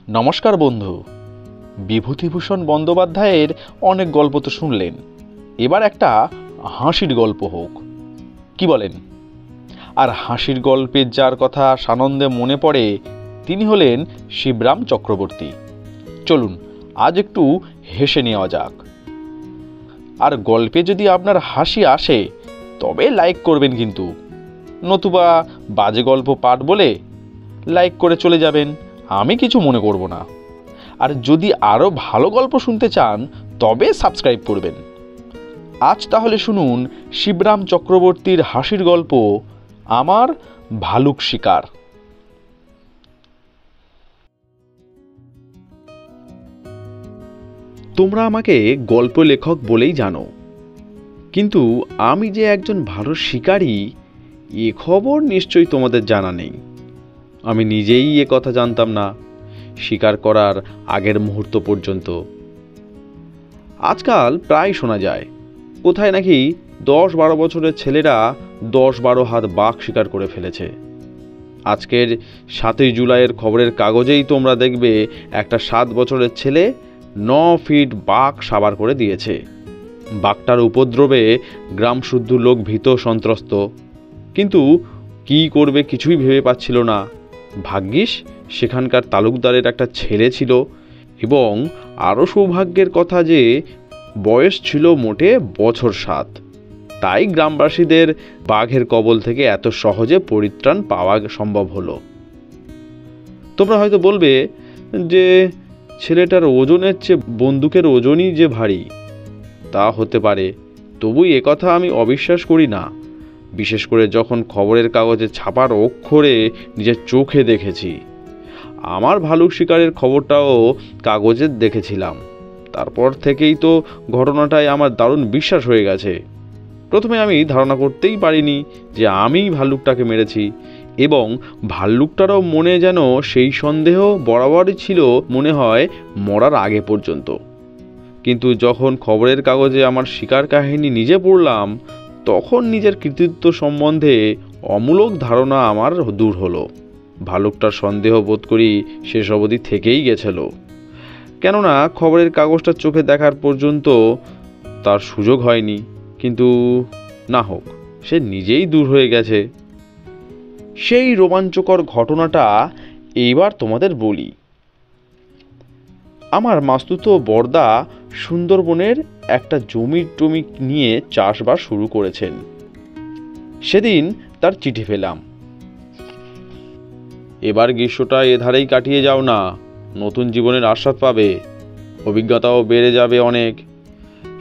নমস্কার বন্ধু। বিভূতিভূষণ বন্দ্যোপাধ্যায়ের অনেক গল্প তো শুনলেন, এবার একটা হাসির গল্প হোক, কি বলেন? আর হাসির গল্পের যার কথা সানন্দে মনে পড়ে তিনি হলেন শিবরাম চক্রবর্তী। চলুন আজ একটু হেসে নেওয়া যাক। আর গল্পে যদি আপনার হাসি আসে তবে লাইক করবেন, কিন্তু নতুবা বাজে গল্প পাঠ বলে লাইক করে চলে যাবেন, আমি কিছু মনে করব না। আর যদি আরও ভালো গল্প শুনতে চান তবে সাবস্ক্রাইব করবেন। আজ তাহলে শুনুন শিবরাম চক্রবর্তীর হাসির গল্প, আমার ভালুক শিকার। তোমরা আমাকে গল্প লেখক বলেই জানো, কিন্তু আমি যে একজন ভালো শিকারী এ খবর নিশ্চয়ই তোমাদের জানা নেই। আমি নিজেই এ কথা জানতাম না শিকার করার আগের মুহূর্ত পর্যন্ত। আজকাল প্রায় শোনা যায় কোথায় নাকি 10-12 বছরের ছেলেরা 10-12 হাত বাঘ শিকার করে ফেলেছে। আজকের 7ই জুলাইয়ের খবরের কাগজেই তোমরা দেখবে একটা 7 বছরের ছেলে 9 ফিট বাঘ সাবার করে দিয়েছে। বাঘটার উপদ্রবে গ্রাম শুদ্ধ লোক ভীত সন্ত্রস্ত, কিন্তু কি করবে কিছুই ভেবে পাচ্ছিল না। ভাগ্যিস সেখানকার তালুকদারের একটা ছেলে ছিল, এবং আরও সৌভাগ্যের কথা যে বয়স ছিল মোটে বছর 7। তাই গ্রামবাসীদের বাঘের কবল থেকে এত সহজে পরিত্রাণ পাওয়া সম্ভব হলো। তোমরা হয়তো বলবে যে ছেলেটার ওজনের চেয়ে বন্দুকের ওজনই যে ভারী। তা হতে পারে, তবুই একথা আমি অবিশ্বাস করি না, বিশেষ করে যখন খবরের কাগজে ছাপার অক্ষরে নিজের চোখে দেখেছি। আমার ভালুক শিকারের খবরটাও কাগজে দেখেছিলাম, তারপর থেকেই তো ঘটনাটায় আমার দারুণ বিশ্বাস হয়ে গেছে। প্রথমে আমি ধারণা করতেই পারিনি যে আমিই ভাল্লুকটাকে মেরেছি, এবং ভাল্লুকটারও মনে যেন সেই সন্দেহ বরাবরই ছিল, মনে হয় মরার আগে পর্যন্ত। কিন্তু যখন খবরের কাগজে আমার শিকার কাহিনী নিজে পড়লাম, তখন নিজের কৃতিত্ব সম্বন্ধে অমূলক ধারণা আমার দূর হলো। ভালুকটার সন্দেহ বোধ করি শেষ অবধি থেকেই গেছিল, কেননা খবরের কাগজটা চোখে দেখার পর্যন্ত তার সুযোগ হয়নি। কিন্তু না হোক, সে নিজেই দূর হয়ে গেছে। সেই রোমাঞ্চকর ঘটনাটা এইবার তোমাদের বলি। আমার মাস্তুতো বড়দা সুন্দরবনের একটা জমি নিয়ে চাষবাস শুরু করেছেন। সেদিন তার চিঠি পেলাম, এবার গ্রীষ্মটা এধারেই কাটিয়ে যাও না, নতুন জীবনের আস্বাদ পাবে, অভিজ্ঞতাও বেড়ে যাবে অনেক।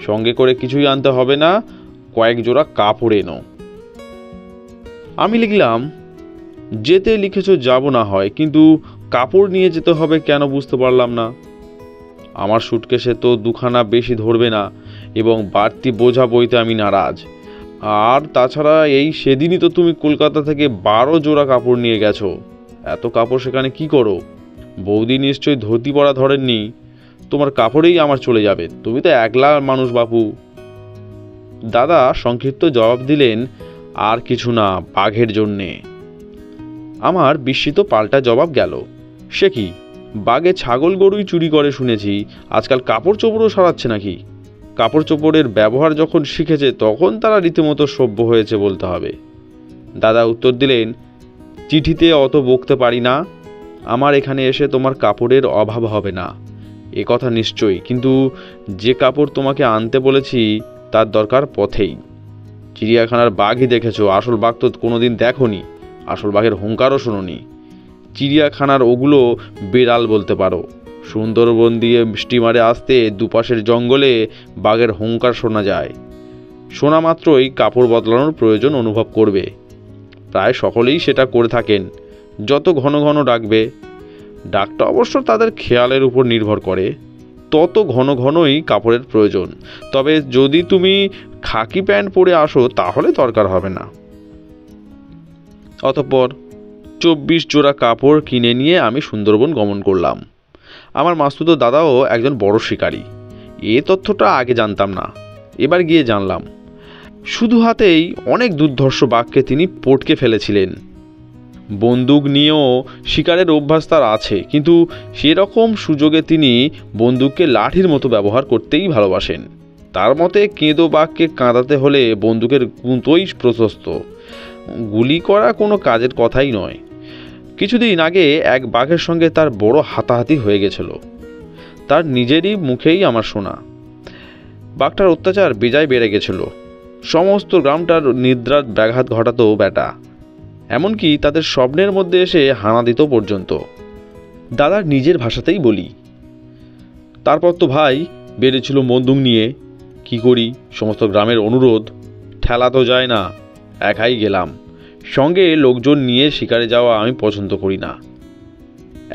সঙ্গে করে কিছুই আনতে হবে না, কয়েক জোড়া কাপড় এনো। আমি লিখলাম, যেতে লিখেছ যাব না হয়, কিন্তু কাপড় নিয়ে যেতে হবে কেন বুঝতে পারলাম না। আমার সুটকেসে তো 2খানা বেশি ধরবে না, এবং বাড়তি বোঝা বইতে আমি নারাজ। আর তাছাড়া এই সেদিনই তো তুমি কলকাতা থেকে 12 জোড়া কাপড় নিয়ে গেছো। এত কাপড় সেখানে কি করো? বৌদি নিশ্চয়ই ধুতি পরা ধরেননি, তোমার কাপড়েই আমার চলে যাবে, তুমি তো একলা মানুষ বাপু। দাদা সংক্ষিপ্ত জবাব দিলেন, আর কিছু না, বাঘের জন্যে। আমার বিস্মিত পাল্টা জবাব গেল, সে কি, বাঘে ছাগল গরুই চুরি করে শুনেছি, আজকাল কাপড় চোপড়ও সরাচ্ছে নাকি? কাপড় চোপড়ের ব্যবহার যখন শিখেছে তখন তারা রীতিমতো সভ্য হয়েছে বলতে হবে। দাদা উত্তর দিলেন, চিঠিতে অত বকতে পারি না, আমার এখানে এসে তোমার কাপড়ের অভাব হবে না এ কথা নিশ্চয়ই, কিন্তু যে কাপড় তোমাকে আনতে বলেছি তার দরকার পথেই। চিড়িয়াখানার বাঘই দেখেছো, আসল বাঘ তো কোনোদিন দেখোনি, আসল বাঘের হুঙ্কারও শোনোনি। চিড়িয়াখানার ওগুলো বেড়াল বলতে পারো। সুন্দরবন দিয়ে স্টিমারে আসতে দুপাশের জঙ্গলে বাঘের হুঙ্কার শোনা যায়। শোনা মাত্রই কাপড় বদলানোর প্রয়োজন অনুভব করবে। প্রায় সকলেই সেটা করে থাকেন। যত ঘন ঘন ডাকবে, ডাকটা অবশ্য তাদের খেয়ালের উপর নির্ভর করে, তত ঘন ঘনই কাপড়ের প্রয়োজন। তবে যদি তুমি খাকি প্যান্ট পরে আসো তাহলে দরকার হবে না। অতঃপর 24 জোড়া কাপড় কিনে নিয়ে আমি সুন্দরবন গমন করলাম। আমার মাস্তুতো দাদাও একজন বড় শিকারী, এ তথ্যটা আগে জানতাম না, এবার গিয়ে জানলাম। শুধু হাতেই অনেক দুর্ধর্ষ বাঘকে তিনি পটকে ফেলেছিলেন। বন্দুক নিয়েও শিকারের অভ্যাস তার আছে, কিন্তু সেরকম সুযোগে তিনি বন্দুককে লাঠির মতো ব্যবহার করতেই ভালোবাসেন। তার মতে কেঁদো বাঘকে কাঁদাতে হলে বন্দুকের গুঁতোই প্রশস্ত, গুলি করা কোনো কাজের কথাই নয়। কিছুদিন আগে এক বাঘের সঙ্গে তার বড় হাতাহাতি হয়ে গেছিল, তার নিজেরই মুখেই আমার শোনা। বাঘটার অত্যাচার বেজায় বেড়ে গেছিল, সমস্ত গ্রামটার নিদ্রার ব্যাঘাত ঘটাতো ব্যাটা, এমনকি তাদের স্বপ্নের মধ্যে এসে হানা দিত পর্যন্ত। দাদার নিজের ভাষাতেই বলি। তারপর তো ভাই বেড়েছিল বন্দুক নিয়ে, কি করি, সমস্ত গ্রামের অনুরোধ, ঠেলা তো যায় না, একাই গেলাম। সঙ্গে লোকজন নিয়ে শিকারে যাওয়া আমি পছন্দ করি না।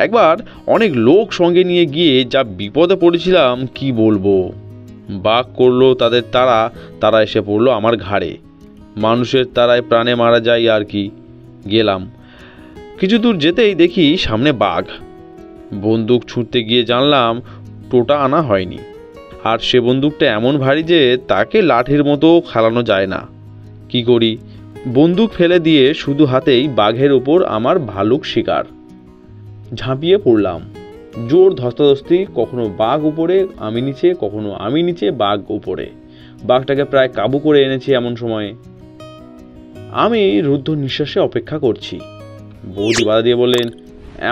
একবার অনেক লোক সঙ্গে নিয়ে গিয়ে যা বিপদে পড়েছিলাম কি বলবো। বাঘ করলো তাদের তাড়া, তারা এসে পড়লো আমার ঘাড়ে। মানুষের তাড়ায় প্রাণে মারা যায় আর কি। গেলাম, কিছু দূর যেতেই দেখি সামনে বাঘ। বন্দুক ছুঁড়তে গিয়ে জানলাম টোটা আনা হয়নি, আর সে বন্দুকটা এমন ভারী যে তাকে লাঠির মতো খেলানো যায় না। কি করি, বন্দুক ফেলে দিয়ে শুধু হাতেই বাঘের ওপর আমার ভালুক শিকার। ঝাঁপিয়ে পড়লাম, জোর ধস্তাধস্তি, কখনো বাঘ উপরে আমি নিচে, কখনো আমি নিচে বাঘ উপরে। বাঘটাকে প্রায় কাবু করে এনেছি। এমন সময়ে আমি রুদ্ধ নিঃশ্বাসে অপেক্ষা করছি। বৌদি বাধা দিয়ে বললেন,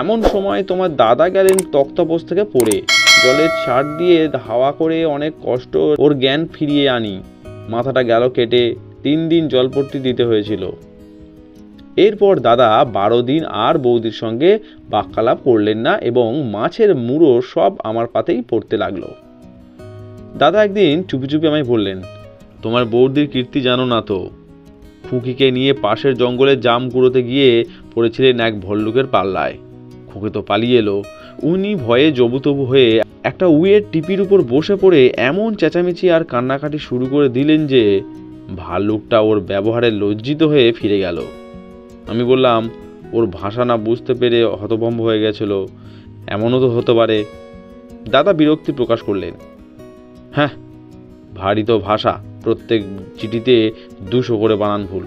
এমন সময় তোমার দাদা গেলেন তক্তপোষ থেকে পড়ে, জলের ছাড় দিয়ে হাওয়া করে অনেক কষ্ট ওর জ্ঞান ফিরিয়ে আনি। মাথাটা গেল কেটে, 3 দিন জলপট্টি দিতে হয়েছিল। এরপর দাদা 12 দিন আর বৌদির সঙ্গে বাক্যালাপ করলেন না, এবং মাছের মুড়ো সব আমার পাতেই পড়তে লাগলো। দাদা একদিন চুপি চুপি আমায় বললেন, তোমার বৌদির কীর্তি জানো না তো? খুকিকে নিয়ে পাশের জঙ্গলে জাম কুড়োতে গিয়ে পড়েছিলেন এক ভল্লুকের পাল্লায়। খুকি তো পালিয়ে এলো। উনি ভয়ে জবুতবু হয়ে একটা উইয়ের টিপির উপর বসে পড়ে এমন চেঁচামেচি আর কান্নাকাটি শুরু করে দিলেন যে ভাল্লুকটা ওর ব্যবহারে লজ্জিত হয়ে ফিরে গেল। আমি বললাম, ওর ভাষা না বুঝতে পেরে হতভম্ব হয়ে গেছিল, এমনও তো হতে পারে। দাদা বিরক্তি প্রকাশ করলেন, হ্যাঁ, ভারী তো ভাষা, প্রত্যেক চিঠিতে 200 করে বানান ভুল।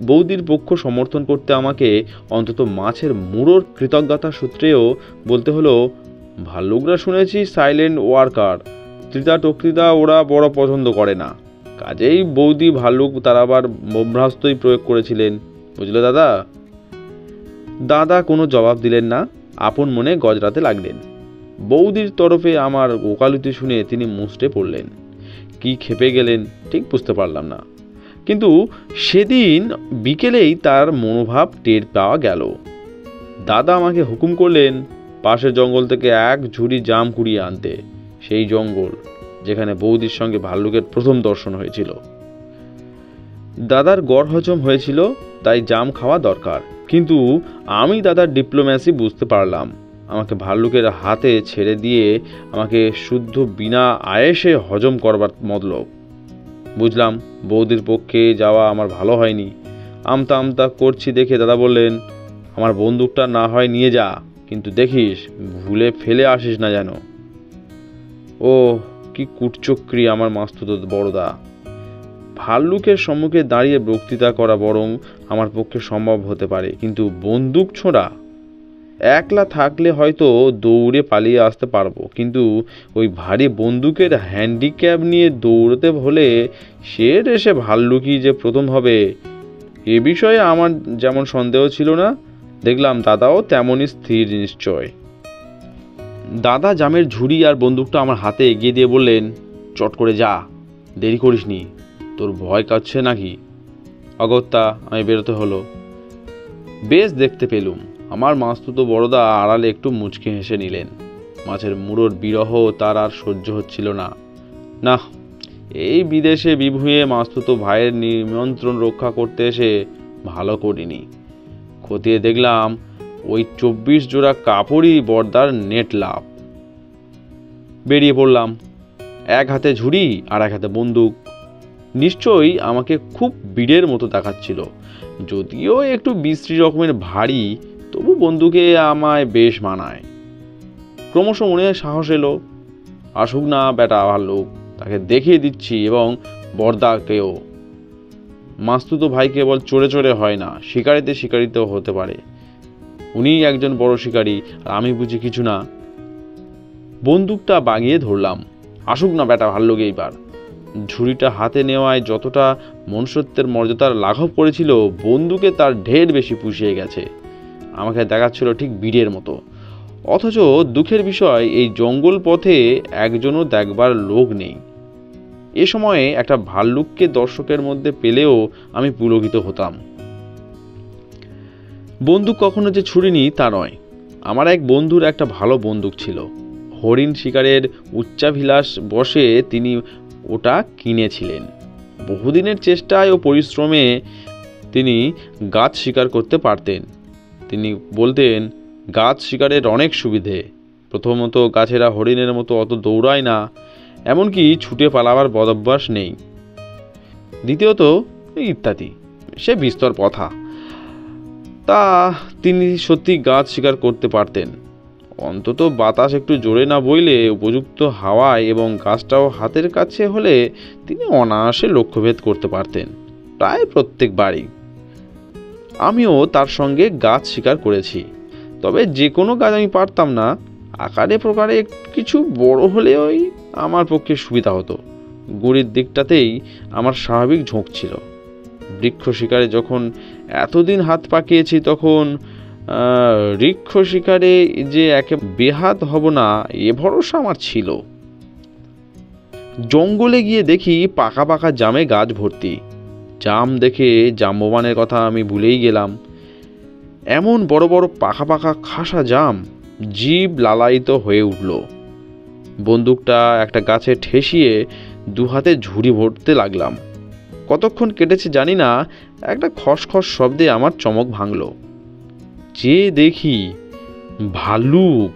বৌদির পক্ষ সমর্থন করতে আমাকে অন্তত মাছের মুড়োর কৃতজ্ঞতা সূত্রেও বলতে হলো, ভাল্লুকরা শুনেছি সাইলেন্ট ওয়ার্কার, ত্রিতা টক্রিতা ওরা বড় পছন্দ করে না, কাজেই বৌদি ভাল্লুক তারাবার ব্রহ্মাস্ত্রই প্রয়োগ করেছিলেন, বুঝলে দাদা? দাদা কোনো জবাব দিলেন না, আপন মনে গজরাতে লাগলেন। বৌদির তরফে আমার ওকালতি শুনে তিনি মুষ্টে পড়লেন। কি খেপে গেলেন ঠিক বুঝতে পারলাম না, কিন্তু সেদিন বিকেলেই তার মনোভাব টের পাওয়া গেল। দাদা আমাকে হুকুম করলেন পাশের জঙ্গল থেকে 1 ঝুড়ি জাম কুড়িয়ে আনতে, সেই জঙ্গল যেখানে বৌদির সঙ্গে ভাল্লুকের প্রথম দর্শন হয়েছিল। দাদার গড় হজম হয়েছিল, তাই জাম খাওয়া দরকার, কিন্তু আমি দাদার ডিপ্লোম্যাসি বুঝতে পারলাম। আমাকে ভাল্লুকের হাতে ছেড়ে দিয়ে আমাকে শুদ্ধ বিনা আয়েসে হজম করবার মতলব। বুঝলাম বৌদির পক্ষে যাওয়া আমার ভালো হয়নি। আমতা আমতা করছি দেখে দাদা বললেন, আমার বন্দুকটা না হয় নিয়ে যা, কিন্তু দেখিস ভুলে ফেলে আসিস না যেন। ও কি কুটচক্রী আমার মাস্তুত বড়দা! ভাল্লুকের সম্মুখে দাঁড়িয়ে বক্তৃতা করা বরং আমার পক্ষে সম্ভব হতে পারে, কিন্তু বন্দুক ছোঁড়া, একলা থাকলে হয়তো দৌড়ে পালিয়ে আসতে পারবো, কিন্তু ওই ভারী বন্দুকের হ্যান্ডিক্যাপ নিয়ে দৌড়তে হলে সে এসে ভাল্লুকই যে প্রথম হবে, এ বিষয়ে আমার যেমন সন্দেহ ছিল না, দেখলাম দাদাও তেমনই স্থির নিশ্চয়। দাদা জামের ঝুড়ি আর বন্দুকটা আমার হাতে এগিয়ে দিয়ে বললেন, চট করে যা, দেরি করিসনি, তোর ভয় কাটছে নাকি? অগত্যা আমি বেরোতে হলো। বেশ দেখতে পেলুম আমার মাস্তুতো বড়দা আড়ালে একটু মুচকি হেসে নিলেন। মাছের মুড়োর বিরহ তার আর সহ্য হচ্ছিল না। না, এই বিদেশে বিভুঁয়ে মাস্তুতো ভাইয়ের নিমন্ত্রণ রক্ষা করতে এসে ভালো করিনি। খতিয়ে দেখলাম ওই 24 জোড়া কাপড়ই বর্দার নেট লাভ। বেরিয়ে পড়লাম, এক হাতে ঝুড়ি আর এক হাতে বন্দুক। নিশ্চয়ই আমাকে খুব বীরের মতো দেখাচ্ছিল, যদিও একটু বিশ্রী রকমের ভারী, তবু বন্দুকে আমায় বেশ মানায়। ক্রমশ মনে সাহস এলো, আসুক না বেটা ভাল্লুক, তাকে দেখিয়ে দিচ্ছি, এবং বর্দাকেও। মাস্তুতো ভাই কেবল চড়ে চড়ে হয় না, শিকারিতে শিকারিতেও হতে পারে। উনিই একজন বড় শিকারী, আর আমি বুঝি কিছু না। বন্দুকটা বাগিয়ে ধরলাম। আসুক না বেটা ভাল্লুক এইবার। ঝুড়িটা হাতে নেওয়ায় যতটা মনুষ্যত্বের মর্যাদার লাঘব করেছিল, বন্দুকে তার ঢের বেশি পুষিয়ে গেছে। আমাকে দেখাচ্ছিল ঠিক বীরের মতো। অথচ দুঃখের বিষয়, এই জঙ্গল পথে একজনও দেখবার লোক নেই। এ সময়ে একটা ভাল্লুককে দর্শকের মধ্যে পেলেও আমি পুলকিত হতাম। বন্দুক কখনো যে ছুড়িনি তা নয়। আমার এক বন্ধুর একটা ভালো বন্দুক ছিল। হরিণ শিকারের উচ্চাভিলাষ বশে তিনি ওটা কিনেছিলেন। বহুদিনের চেষ্টায় ও পরিশ্রমে তিনি গাছ শিকার করতে পারতেন। তিনি বলতেন, গাছ শিকারের অনেক সুবিধে। প্রথমত, গাছেরা হরিণের মতো অত দৌড়ায় না, এমনকি ছুটে পালাবার বদভ্যাস নেই। দ্বিতীয়ত, ইত্যাদি, সে বিস্তর কথা। তা তিনি সত্যি গাছ শিকার করতে পারতেন। অন্তত বাতাস একটু জোরে না বইলে উপযুক্ত হাওয়ায় এবং গাছটাও হাতের কাছে হলে তিনি অনায়াসে লক্ষ্যভেদ করতে পারতেন, প্রায় প্রত্যেকবারই। আমিও তার সঙ্গে গাছ শিকার করেছি, তবে যে কোনো গাছ আমি পারতাম না। আকারে প্রকারে কিছু বড় হলেই আমার পক্ষে সুবিধা হতো। গুড়ির দিকটাতেই আমার স্বাভাবিক ঝোঁক ছিল। বৃক্ষ শিকারে যখন এতদিন হাত পাকিয়েছি, তখন বৃক্ষ শিকারে যে একে বেহাত হব না এ ভরসা আমার ছিল। জঙ্গলে গিয়ে দেখি পাকা পাকা জামে গাছ ভর্তি। জাম দেখে জাম্ববানের কথা আমি ভুলেই গেলাম। এমন বড় বড় পাকা পাকা খাসা জাম, জীব লালায়িত হয়ে উঠল। বন্দুকটা একটা গাছে ঠেসিয়ে দুহাতে ঝুড়ি ভরতে লাগলাম। কতক্ষণ কেটেছে জানি না, একটা খসখস শব্দে আমার চমক ভাঙল। যে দেখি ভাল্লুক।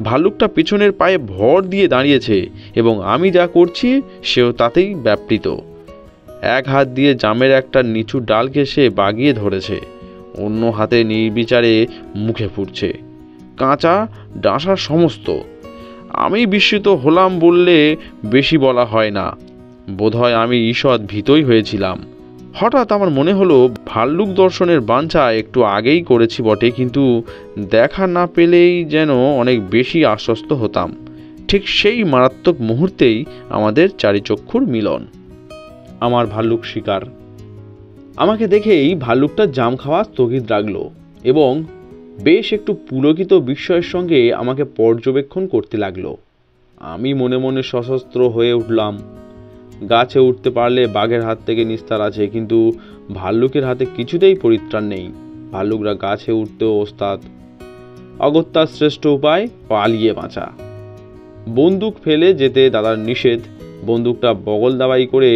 ভাল্লুকটা পেছনের পায়ে ভর দিয়ে দাঁড়িয়েছে এবং আমি যা করছি সেও তাতেই ব্যাপৃত। এক হাত দিয়ে জামের একটা নিচু ডালকে সে বাগিয়ে ধরেছে, অন্য হাতে নির্বিচারে মুখে ফুটছে কাঁচা ডাঁসা সমস্ত। আমি বিস্মিত হলাম বললে বেশি বলা হয় না। বোধহয় আমি ঈষৎ ভীতই হয়েছিলাম। হঠাৎ আমার মনে হলো, ভাল্লুক দর্শনের বাঞ্ছা একটু আগেই করেছি বটে, কিন্তু দেখা না পেলেই যেন অনেক বেশি আশ্বস্ত হতাম। ঠিক সেই মারাত্মক মুহূর্তেই আমাদের চারিচক্ষুর মিলন। আমার ভাল্লুক শিকার। আমাকে দেখেই ভাল্লুকটা জাম খাওয়া স্থগিত রাখল এবং বেশ একটু পুলকিত বিস্ময়ের সঙ্গে আমাকে পর্যবেক্ষণ করতে লাগলো। আমি মনে মনে সশস্ত্র হয়ে উঠলাম। গাছে উঠতে পারলে বাঘের হাত থেকে নিস্তার আছে, কিন্তু ভাল্লুকের হাতে কিছুতেই পরিত্রাণ নেই। ভাল্লুকরা গাছে উঠতেও ওস্তাদ। অগত্যার শ্রেষ্ঠ উপায় পালিয়ে বাঁচা। বন্দুক ফেলে যেতে দাদার নিষেধ। বন্দুকটা বগল দাবাই করে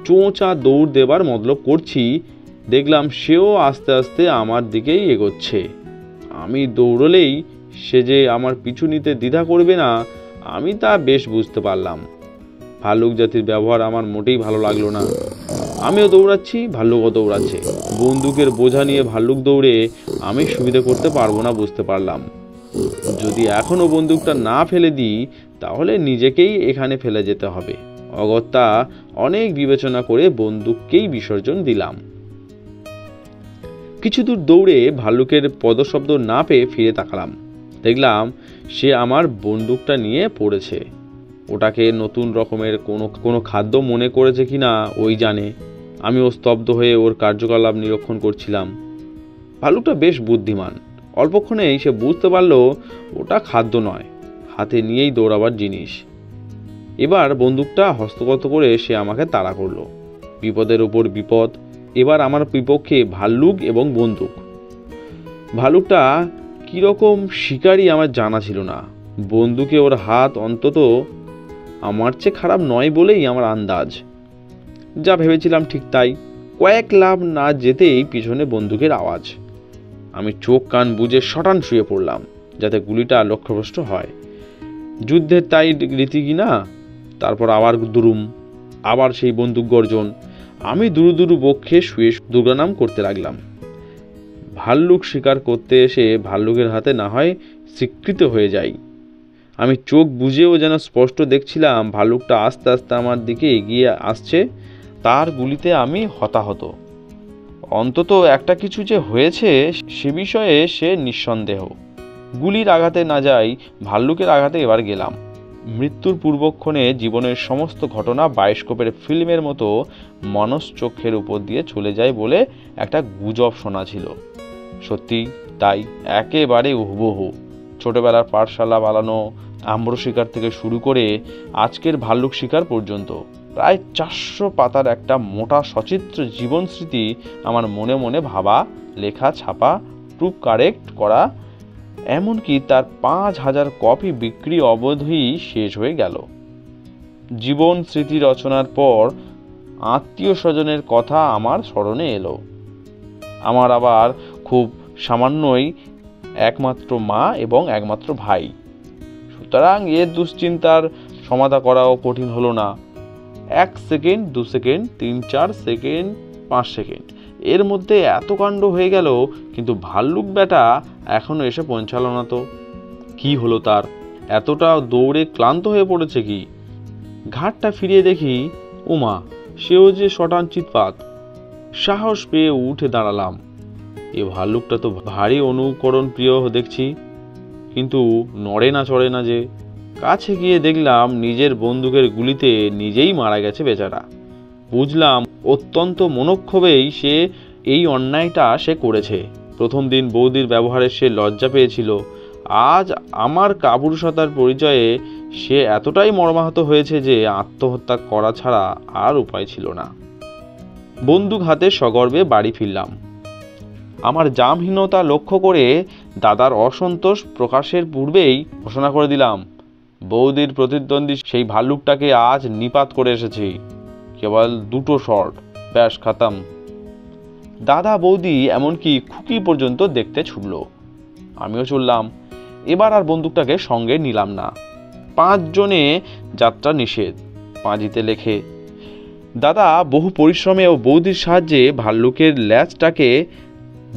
চোঁচা দৌড় দেবার মতলব করছি, দেখলাম সেও আস্তে আস্তে আমার দিকেই এগোচ্ছে। আমি দৌড়লেই সে যে আমার পিছু নিতে দ্বিধা করবে না, আমি তা বেশ বুঝতে পারলাম। ভাল্লুক জাতির ব্যবহার আমার মোটেই ভালো লাগলো না। আমিও দৌড়াচ্ছি, ভাল্লুকও দৌড়াচ্ছে। বন্দুকের বোঝা নিয়ে ভাল্লুক দৌড়ে আমি সুবিধা করতে পারবো না বুঝতে পারলাম। যদি এখনও বন্দুকটা না ফেলে দিই, তাহলে নিজেকেই এখানে ফেলে যেতে হবে। অগত্যা অনেক বিবেচনা করে বন্দুককেই বিসর্জন দিলাম। কিছু দূর দৌড়ে ভাল্লুকের পদশব্দ না পেয়ে ফিরে তাকালাম। দেখলাম সে আমার বন্দুকটা নিয়ে পড়েছে। ওটাকে নতুন রকমের কোনো খাদ্য মনে করেছে কিনা ওই জানে। আমিও স্তব্ধ হয়ে ওর কার্যকলাপ নিরীক্ষণ করছিলাম। ভাল্লুকটা বেশ বুদ্ধিমান। অল্পক্ষণেই সে বুঝতে পারল ওটা খাদ্য নয়, হাতে নিয়েই দৌড়াবার জিনিস। এবার বন্দুকটা হস্তগত করে সে আমাকে তাড়া করলো। বিপদের উপর বিপদ। এবার আমার বিপক্ষে ভাল্লুক এবং বন্দুক। ভাল্লুকটা কীরকম শিকারী আমার জানা ছিল না। বন্দুকে ওর হাত অন্তত আমার চেয়ে খারাপ নয় বলেই আমার আন্দাজ। যা ভেবেছিলাম ঠিক তাই। কয়েক লাফ না যেতেই পিছনে বন্দুকের আওয়াজ। আমি চোখ কান বুজে শটান শুয়ে পড়লাম, যাতে গুলিটা লক্ষ্যভ্রষ্ট হয়। যুদ্ধের তাই রীতি কিনা। তারপর আবার দুরুম, আবার সেই বন্দুক গর্জন। আমি দুরু দুরু বক্ষে শুয়ে দুর্গানাম করতে লাগলাম। ভাল্লুক শিকার করতে এসে ভাল্লুকের হাতে না হয় স্বীকৃত হয়ে যাই। আমি চোখ বুঝেও যেন স্পষ্ট দেখছিলাম ভাল্লুকটা আস্তে আস্তে আমার দিকে এগিয়ে আসছে। তার গুলিতে আমি হতাহত। অন্তত একটা কিছু যে হয়েছে সে বিষয়ে সে নিঃসন্দেহ। গুলির আঘাতে না যাই, ভাল্লুকের আঘাতে এবার গেলাম। মৃত্যুর পূর্বক্ষণে জীবনের সমস্ত ঘটনা বায়োস্কোপের ফিল্মের মতো মনশ্চক্ষের উপর দিয়ে চলে যায় বলে একটা গুজব শোনা ছিল। সত্যি তাই, একেবারে হুবহু। ছোটবেলার পাঠশালা বানানো আম্র শিকার থেকে শুরু করে আজকের ভাল্লুক শিকার পর্যন্ত প্রায় 400 পাতার একটা মোটা সচিত্র জীবন স্মৃতি আমার মনে মনে ভাবা, লেখা, ছাপা, প্রুফ কারেক্ট করা, এমনকি তার 5000 কপি বিক্রি অবধি শেষ হয়ে গেল। জীবন স্মৃতি রচনার পর আত্মীয় স্বজনের কথা আমার স্মরণে এলো। আমার আবার খুব সামান্যই একমাত্র মা এবং একমাত্র ভাই, সুতরাং এর দুশ্চিন্তার সমাধা করাও কঠিন হলো না। 1 সেকেন্ড, 2 সেকেন্ড, 3-4 সেকেন্ড, 5 সেকেন্ড, এর মধ্যে এত কাণ্ড হয়ে গেল, কিন্তু ভাল্লুক বেটা এখনো এসে পৌঁছালো না। তো কি হলো তার? এতটা দৌড়ে ক্লান্ত হয়ে পড়েছে কি? ঘাটটা ফিরিয়ে দেখি, উমা, সেও যে শটান চিৎপাত। সাহস পেয়ে উঠে দাঁড়ালাম। এ ভাল্লুকটা তো ভারী অনুকরণ প্রিয় দেখছি, কিন্তু নড়ে না চড়ে না যে। কাছে গিয়ে দেখলাম নিজের বন্দুকের গুলিতে নিজেই মারা গেছে বেচারা। বুঝলাম অত্যন্ত মনোক্ষোভেই সে এই অন্যায়টা সে করেছে। প্রথম দিন বৌদির ব্যবহারে সে লজ্জা পেয়েছিল, আজ আমার কাপুরুষতার পরিচয়ে সে এতটাই মর্মাহত হয়েছে যে আত্মহত্যা করা ছাড়া আর উপায় ছিল না। বন্দুক হাতে সগর্বে বাড়ি ফিরলাম। আমার জামহীনতা লক্ষ্য করে দাদার অসন্তোষ প্রকাশের পূর্বেই ঘোষণা করে দিলাম, বৌদির প্রতিদ্বন্দ্বী সেই ভাল্লুকটাকে আজ নিপাত করে এসেছি। কেবল 2টো শট, ব্যাস খতম। দাদা, বৌদি, এমনকি খুকি পর্যন্ত দেখতে ছুটল। আমিও চললাম। এবার আর বন্দুকটাকে সঙ্গে নিলাম না। 5 জনে যাত্রা নিষেধ, পাঁজিতে লেখে। দাদা বহু পরিশ্রমে ও বৌদির সাহায্যে ভাল্লুকের ল্যাজটাকে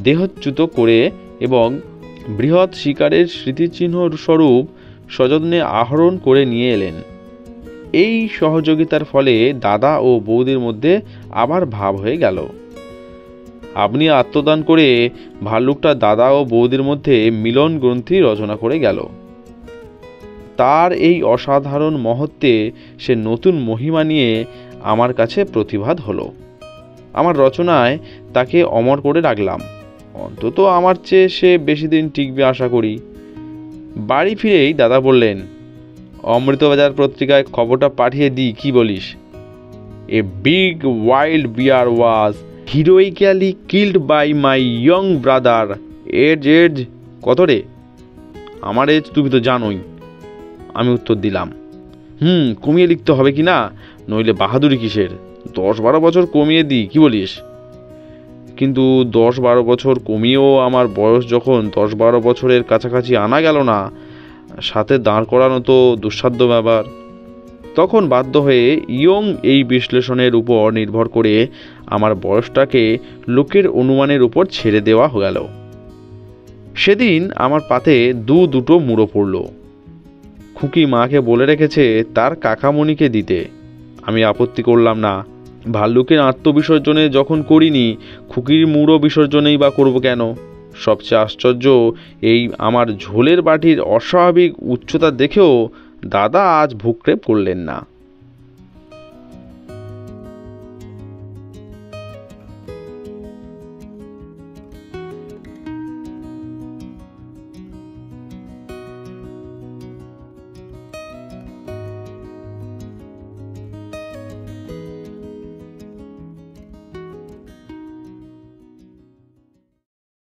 দেহচ্যুত করে এবং বৃহৎ শিকারের স্মৃতিচিহ্ন স্বরূপ সযত্নে আহরণ করে নিয়ে এলেন। এই সহযোগিতার ফলে দাদা ও বৌদির মধ্যে আবার ভাব হয়ে গেল। আপনি আত্মদান করে ভাল্লুকটা দাদা ও বৌদির মধ্যে মিলন গ্রন্থি রচনা করে গেল। তার এই অসাধারণ মহত্বে সে নতুন মহিমা নিয়ে আমার কাছে প্রতিভাত হলো। আমার রচনায় তাকে অমর করে রাখলাম। অন্তত আমার চেয়ে সে বেশি দিন টিকবে আশা করি। বাড়ি ফিরেই দাদা বললেন, অমৃতবাজার পত্রিকায় খবরটা পাঠিয়ে দিই, কি বলিস? A big wild bear was heroically killed by my young brother. Age কত রে? আমার এজ তুমি তো জানোই। আমি উত্তর দিলাম, কমিয়ে লিখতে হবে কি না, নইলে বাহাদুরি কিসের? 10-12 বছর কমিয়ে দিই, কি বলিস? কিন্তু 10-12 বছর কমিয়েও আমার বয়স যখন 10-12 বছরের কাছাকাছি আনা গেল না, সাথে দাঁড় করানো তো দুঃসাধ্য ব্যাপার। তখন বাধ্য হয়ে ইয়ং এই বিশ্লেষণের উপর নির্ভর করে আমার বয়সটাকে লোকের অনুমানের উপর ছেড়ে দেওয়া গেল। সেদিন আমার পাতে দুটো মুড়ো পড়ল। খুকি মাকে বলে রেখেছে তার কাকামণিকে দিতে। আমি আপত্তি করলাম না। ভাল্লুকের আত্মবিসর্জনে যখন করিনি, খুকির মুড়ো বিসর্জনেই বা করব কেন? সবচেয়ে আশ্চর্য, এই আমার ঝোলের বাটির অস্বাভাবিক উচ্চতা দেখেও দাদা আজ ভ্রুক্ষেপ করলেন না।